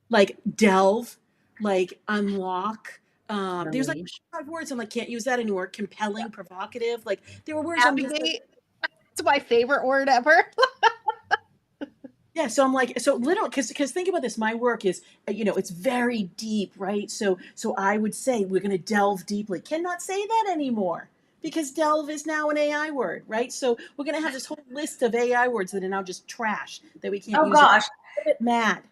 like delve, like unlock. There's like 5 words I'm like can't use that anymore. Compelling, provocative, like there were words. It's my favorite word ever. Yeah, so I'm like, so literally, because think about this. My work is, it's very deep, right? So I would say we're going to delve deeply. Cannot say that anymore because delve is now an AI word, right? So we're going to have this whole list of AI words that are now just trash that we can't use. Oh gosh, I'm a bit mad.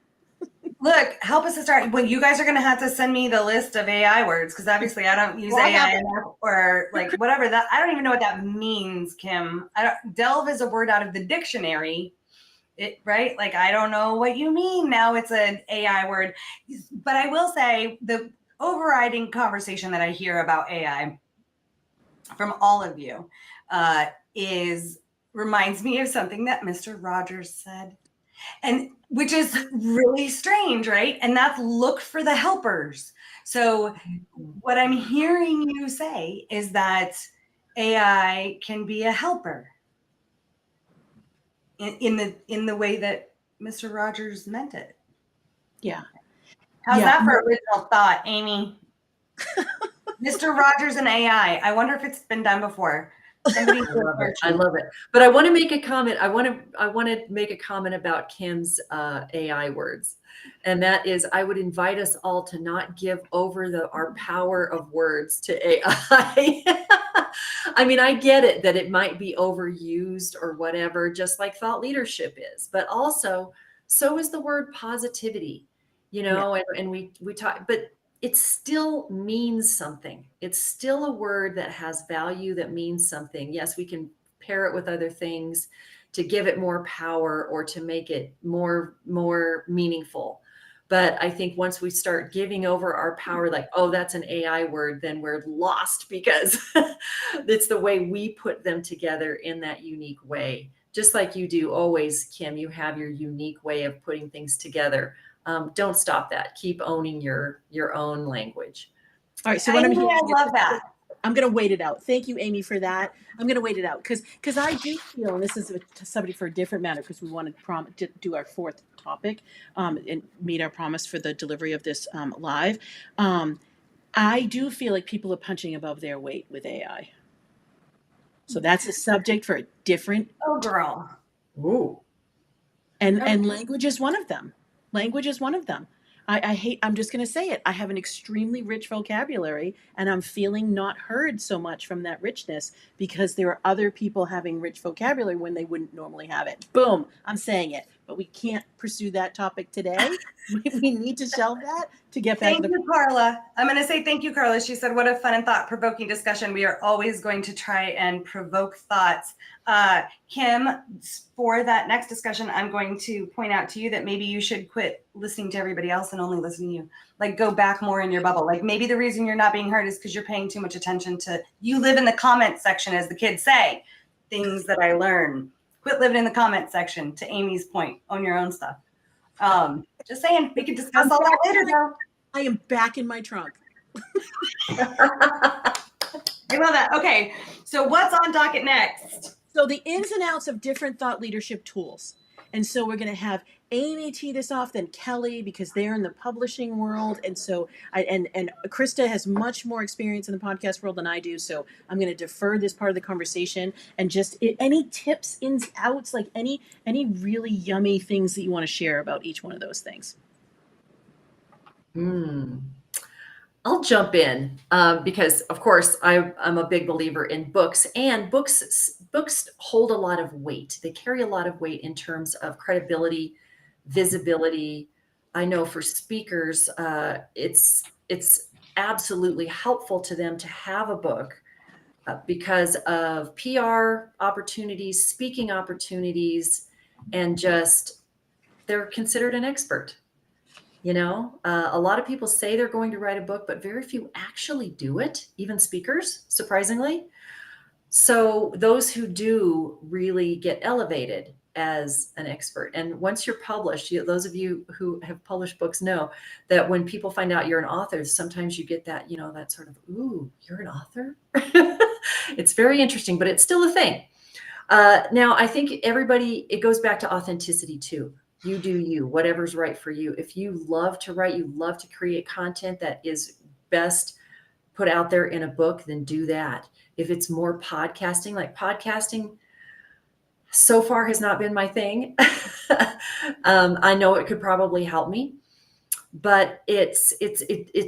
Look, help us to start. Well, you guys are going to have to send me the list of AI words because obviously I don't use AI enough, or like whatever that. I don't even know what that means, Kim. Delve is a word out of the dictionary. Right? Like, I don't know what you mean. Now it's an AI word, but I will say overriding conversation that I hear about AI from all of you reminds me of something that Mr. Rogers said, and which is really strange, right? And that's look for the helpers. So what I'm hearing you say is that AI can be a helper in the way that Mr. Rogers meant it. Yeah. How's Yeah. that for original thought, Amy? Mr. Rogers and AI. I wonder if it's been done before. Somebody I love it. But I want to make a comment. I want to make a comment about Kim's AI words. And that is, I would invite us all to not give over our power of words to AI. I mean, I get it that it might be overused or whatever, just like thought leadership is, but also so is the word positivity, and we talk, but it still means something. It's still a word that has value, that means something. Yes, we can pair it with other things to give it more power or to make it more meaningful. But I think once we start giving over our power, like, oh, that's an AI word, then we're lost, because it's the way we put them together in that unique way. Just like you do always, Kim, you have your unique way of putting things together. Don't stop that. Keep owning your own language. All right. So what I I'm hearing, love that. I'm going to wait it out. Thank you, Amy, for that. I'm going to wait it out because I do feel, and this is somebody for a different matter, because we want to do our fourth topic and meet our promise for the delivery of this live. I do feel like people are punching above their weight with AI. So that's a subject for a different. Oh, girl. Ooh. And language is one of them. Language is one of them. I'm just going to say it. I have an extremely rich vocabulary, and I'm feeling not heard so much from that richness because there are other people having rich vocabulary when they wouldn't normally have it. Boom, I'm saying it. But we can't pursue that topic today. We need to shelve that to get back to you, Carla. I'm going to say thank you, Carla. She said, what a fun and thought-provoking discussion. We are always going to try and provoke thoughts. Kim, for that next discussion, I'm going to point out to you that maybe you should quit listening to everybody else and only listen to you. Like, go back more in your bubble. Like, maybe the reason you're not being heard is because you're paying too much attention to, you live in the comment section, as the kids say, things that I learn. Quit living in the comment section, to Amy's point. Own your own stuff. Just saying, we can discuss all that later, though. I am back in my trunk. I love that. Okay, so what's on docket next? So the ins and outs of different thought leadership tools. And so we're going to have Amy tee this off, then Kelly, because they're in the publishing world. And so and Krista has much more experience in the podcast world than I do. So I'm going to defer this part of the conversation, and just any tips, ins, outs, like any really yummy things that you want to share about each one of those things. I'll jump in because, of course, I'm a big believer in books, and books hold a lot of weight. They carry a lot of weight in terms of credibility, visibility. I know for speakers, it's absolutely helpful to them to have a book because of PR opportunities, speaking opportunities, and just they're considered an expert. A lot of people say they're going to write a book, but very few actually do it, even speakers, surprisingly. So those who do really get elevated as an expert. And once you're published, those of you who have published books know that when people find out you're an author, sometimes you get that, that sort of, ooh, you're an author? It's very interesting, but it's still a thing. Now, I think it goes back to authenticity too. You do you, whatever's right for you. If you love to write, you love to create content that is best put out there in a book, then do that. If it's more podcasting, like podcasting so far has not been my thing. I know it could probably help me, but it's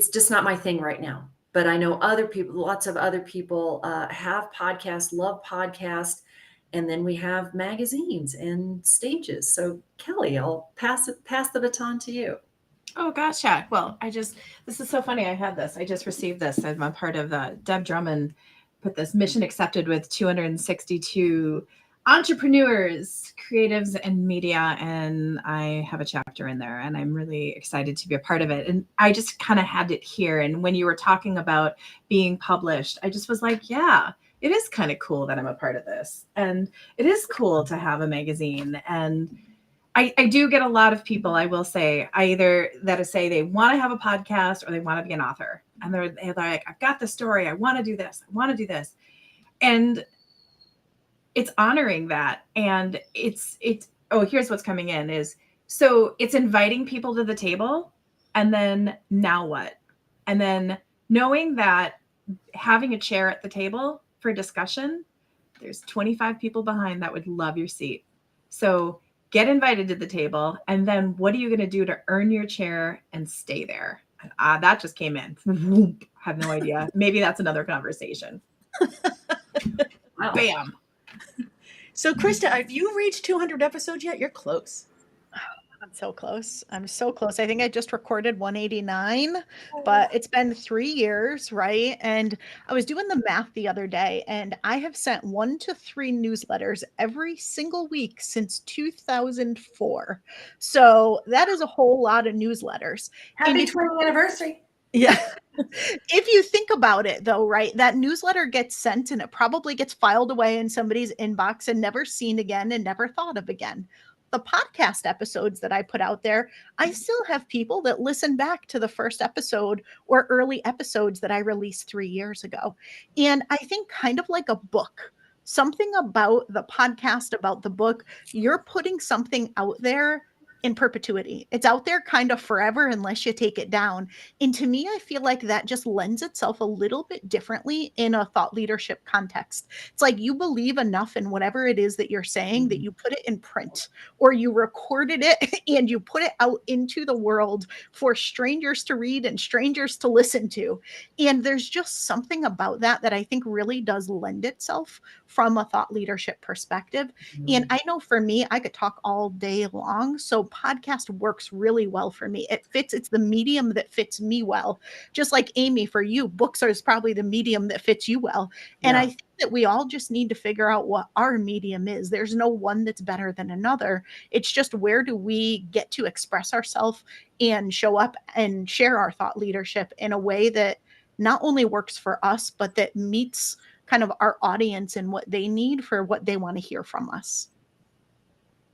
just not my thing right now. But I know other people, lots of other people have podcasts, love podcasts. And then we have magazines and stages. So Kelly, I'll pass the baton to you. Oh gosh, yeah. Well, this is so funny. I just received this. I'm a part of the Deb Drummond put this mission accepted with 262 entrepreneurs, creatives, and media. And I have a chapter in there, and I'm really excited to be a part of it. And I just kind of had it here. And when you were talking about being published, I just was like, yeah, it is kind of cool that I'm a part of this. And it is cool to have a magazine. And I do get a lot of people, I will say, either that say they want to have a podcast or they want to be an author. And they're like, I've got the story. I want to do this. I want to do this. And it's honoring that. And it's oh, here's what's coming in is, so it's inviting people to the table, and then now what? And then knowing that having a chair at the table for discussion, there's 25 people behind that would love your seat. So get invited to the table, and then what are you going to do to earn your chair and stay there? That just came in. Have no idea. Maybe that's another conversation. Wow. Bam. So, Krista, have you reached 200 episodes yet? You're close. I'm so close. I'm so close. I think I just recorded 189, but it's been 3 years, right? And I was doing the math the other day, and I have sent 1 to 3 newsletters every single week since 2004. So that is a whole lot of newsletters. Happy 20th anniversary. Yeah. If you think about it, though, right, that newsletter gets sent and it probably gets filed away in somebody's inbox and never seen again and never thought of again. The podcast episodes that I put out there, I still have people that listen back to the first episode or early episodes that I released 3 years ago. And I think kind of like a book, something about the podcast, about the book, you're putting something out there in perpetuity. It's out there kind of forever unless you take it down. And to me, I feel like that just lends itself a little bit differently in a thought leadership context. It's like you believe enough in whatever it is that you're saying that you put it in print, or you recorded it and you put it out into the world for strangers to read and strangers to listen to. And there's just something about that that I think really does lend itself from a thought leadership perspective. And I know for me, I could talk all day long. So podcast works really well for me. It's the medium that fits me well. Just like Amy, for you, books is probably the medium that fits you well. And I think that we all just need to figure out what our medium is. There's no one that's better than another. It's just, where do we get to express ourselves and show up and share our thought leadership in a way that not only works for us, but that meets kind of our audience and what they need for what they want to hear from us.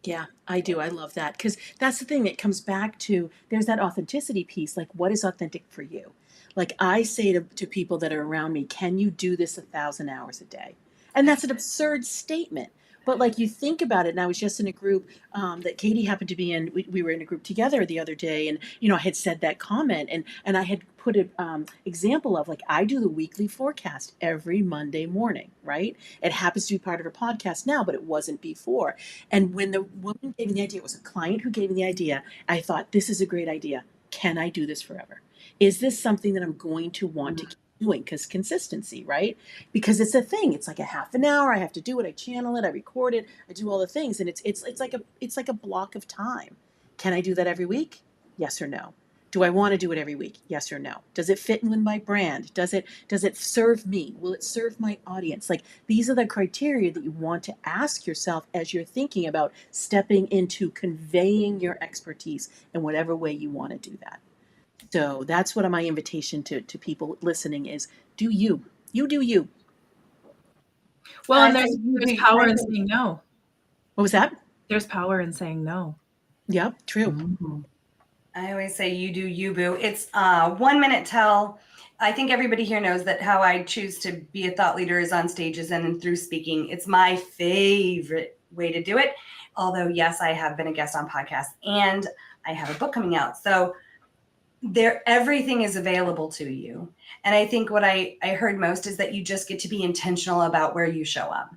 Yeah, I do. I love that, because that's the thing. It comes back to, there's that authenticity piece. Like, what is authentic for you? Like, I say to people that are around me, can you do this 1,000 hours a day? And that's an absurd statement. But like, you think about it, and I was just in a group that Katie happened to be in. We were in a group together the other day, and I had said that comment, and I had put an example of, like, I do the weekly forecast every Monday morning, right? It happens to be part of her podcast now, but it wasn't before. And when the woman gave me the idea, it was a client who gave me the idea. I thought, this is a great idea. Can I do this forever? Is this something that I'm going to want to keep doing? Because consistency, right? Because it's a thing. It's like a half an hour. I have to do it. I channel it. I record it. I do all the things, and it's like a block of time. Can I do that every week? Yes or no? Do I want to do it every week? Yes or no? Does it fit in with my brand? Does it serve me? Will it serve my audience? Like, these are the criteria that you want to ask yourself as you're thinking about stepping into conveying your expertise in whatever way you want to do that. So that's what my invitation to people listening is: do you. You do you. Well, and there's power in saying no. What was that? There's power in saying no. Yep, true. Mm-hmm. I always say, you do you, boo. It's 1 minute tell. I think everybody here knows that how I choose to be a thought leader is on stages and through speaking. It's my favorite way to do it. Although, yes, I have been a guest on podcasts and I have a book coming out. So everything is available to you. And I think what I heard most is that you just get to be intentional about where you show up.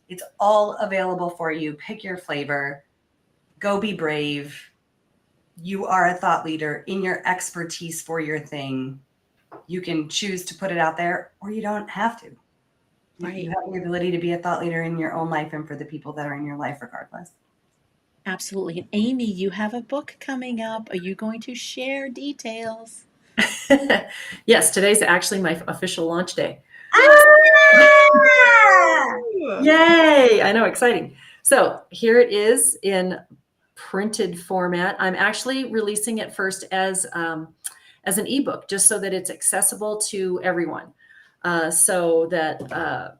It's all available for you. Pick your flavor. Go be brave. You are a thought leader in your expertise for your thing. You can choose to put it out there, or you don't have to. Right. You have the ability to be a thought leader in your own life and for the people that are in your life regardless. Absolutely. And Amy, you have a book coming up. Are you going to share details? Yes, today's actually my official launch day. Yay! I know, exciting. So here it is in printed format. I'm actually releasing it first as an ebook, just so that it's accessible to everyone, so that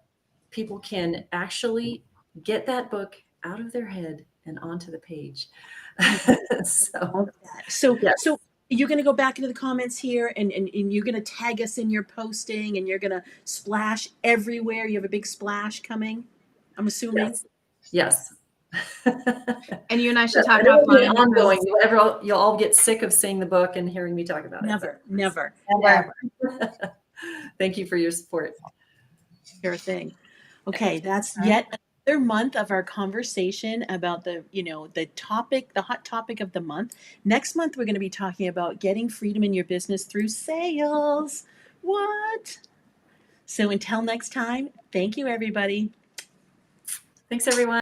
people can actually get that book out of their head and onto the page. So, So, yes. so you're going to go back into the comments here and you're going to tag us in your posting and you're going to splash everywhere. You have a big splash coming, I'm assuming. Yes. And you and I should talk It'll be offline. ongoing. You'll all get sick of seeing the book and hearing me talk about it. Never. Never. Thank you for your support. Sure thing. Okay, that's yet another month of our conversation about the hot topic of the month. Next month, we're going to be talking about getting freedom in your business through sales. What? So until next time, thank you, everybody. Thanks, everyone.